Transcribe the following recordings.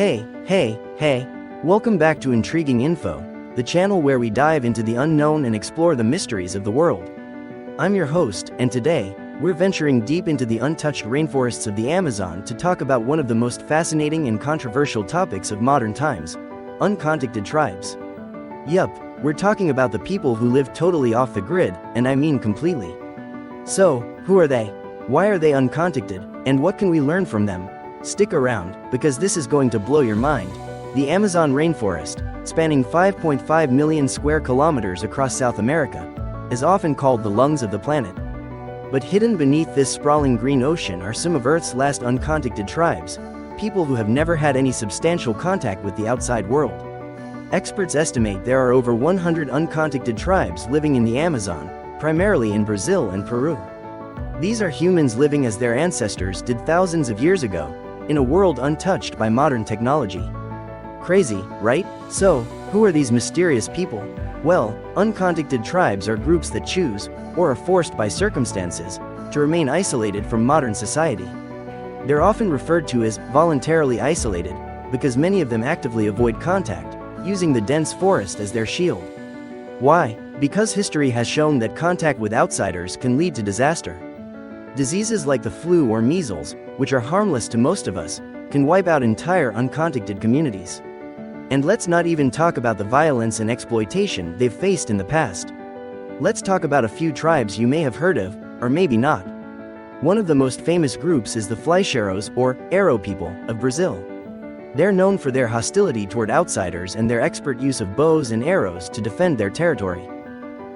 Hey, welcome back to Intriguing Info, the channel where we dive into the unknown and explore the mysteries of the world. I'm your host, and today, we're venturing deep into the untouched rainforests of the Amazon to talk about one of the most fascinating and controversial topics of modern times: uncontacted tribes. Yup, we're talking about the people who live totally off the grid, and I mean completely. So, who are they? Why are they uncontacted, and what can we learn from them? Stick around, because this is going to blow your mind. The Amazon rainforest, spanning 5.5 million square kilometers across South America, is often called the lungs of the planet. But hidden beneath this sprawling green ocean are some of Earth's last uncontacted tribes, people who have never had any substantial contact with the outside world. Experts estimate there are over 100 uncontacted tribes living in the Amazon, primarily in Brazil and Peru. These are humans living as their ancestors did thousands of years ago, in a world untouched by modern technology. Crazy, right? So, who are these mysterious people? Well, uncontacted tribes are groups that choose, or are forced by circumstances, to remain isolated from modern society. They're often referred to as voluntarily isolated, because many of them actively avoid contact, using the dense forest as their shield. Why? Because history has shown that contact with outsiders can lead to disaster. Diseases like the flu or measles, which are harmless to most of us, can wipe out entire uncontacted communities. And let's not even talk about the violence and exploitation they've faced in the past. Let's talk about a few tribes you may have heard of, or maybe not. One of the most famous groups is the Flecheiros, or Arrow people, of Brazil. They're known for their hostility toward outsiders and their expert use of bows and arrows to defend their territory.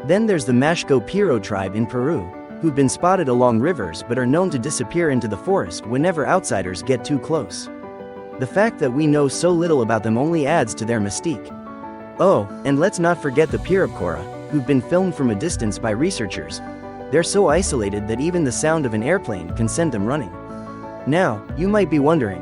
Then there's the Mashco Piro tribe in Peru, who've been spotted along rivers but are known to disappear into the forest whenever outsiders get too close. The fact that we know so little about them only adds to their mystique. Oh, and let's not forget the Pirapora, who've been filmed from a distance by researchers. They're so isolated that even the sound of an airplane can send them running. Now, you might be wondering,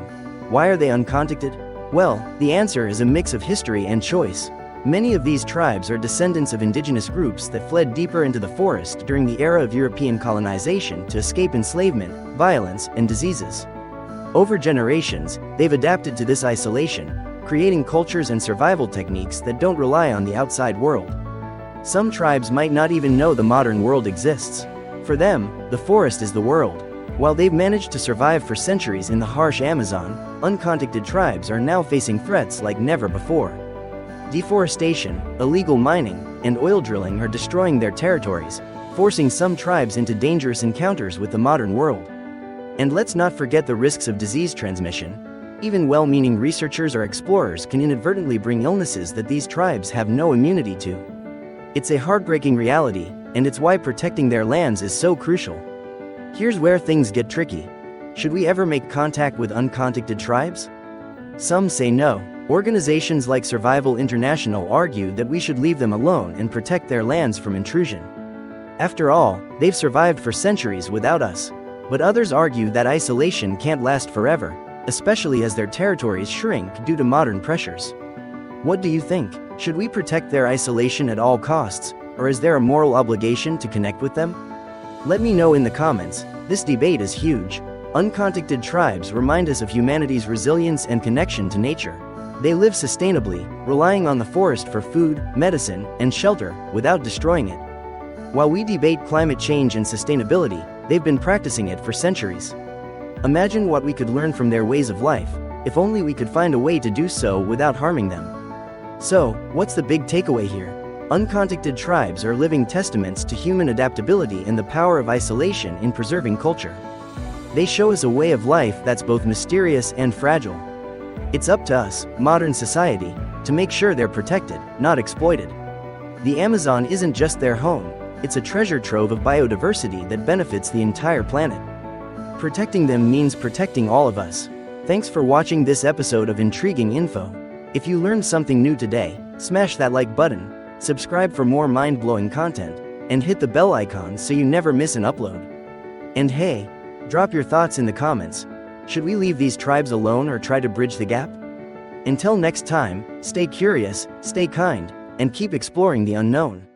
why are they uncontacted? Well, the answer is a mix of history and choice. Many of these tribes are descendants of indigenous groups that fled deeper into the forest during the era of European colonization to escape enslavement, violence, and diseases. Over generations, they've adapted to this isolation, creating cultures and survival techniques that don't rely on the outside world. Some tribes might not even know the modern world exists. For them, the forest is the world. While they've managed to survive for centuries in the harsh Amazon, uncontacted tribes are now facing threats like never before. Deforestation, illegal mining, and oil drilling are destroying their territories, forcing some tribes into dangerous encounters with the modern world. And let's not forget the risks of disease transmission. Even well-meaning researchers or explorers can inadvertently bring illnesses that these tribes have no immunity to. It's a heartbreaking reality, and it's why protecting their lands is so crucial. Here's where things get tricky. Should we ever make contact with uncontacted tribes? Some say no. Organizations like Survival International argue that we should leave them alone and protect their lands from intrusion. After all, they've survived for centuries without us. But others argue that isolation can't last forever, especially as their territories shrink due to modern pressures. What do you think? Should we protect their isolation at all costs, or is there a moral obligation to connect with them? Let me know in the comments. This debate is huge. Uncontacted tribes remind us of humanity's resilience and connection to nature. They live sustainably, relying on the forest for food, medicine, and shelter, without destroying it. While we debate climate change and sustainability, they've been practicing it for centuries. Imagine what we could learn from their ways of life, if only we could find a way to do so without harming them. So, what's the big takeaway here? Uncontacted tribes are living testaments to human adaptability and the power of isolation in preserving culture. They show us a way of life that's both mysterious and fragile. It's up to us, modern society, to make sure they're protected, not exploited. The Amazon isn't just their home, it's a treasure trove of biodiversity that benefits the entire planet. Protecting them means protecting all of us. Thanks for watching this episode of Intriguing Info. If you learned something new today, smash that like button, subscribe for more mind-blowing content, and hit the bell icon so you never miss an upload. And hey, drop your thoughts in the comments. Should we leave these tribes alone or try to bridge the gap? Until next time, stay curious, stay kind, and keep exploring the unknown.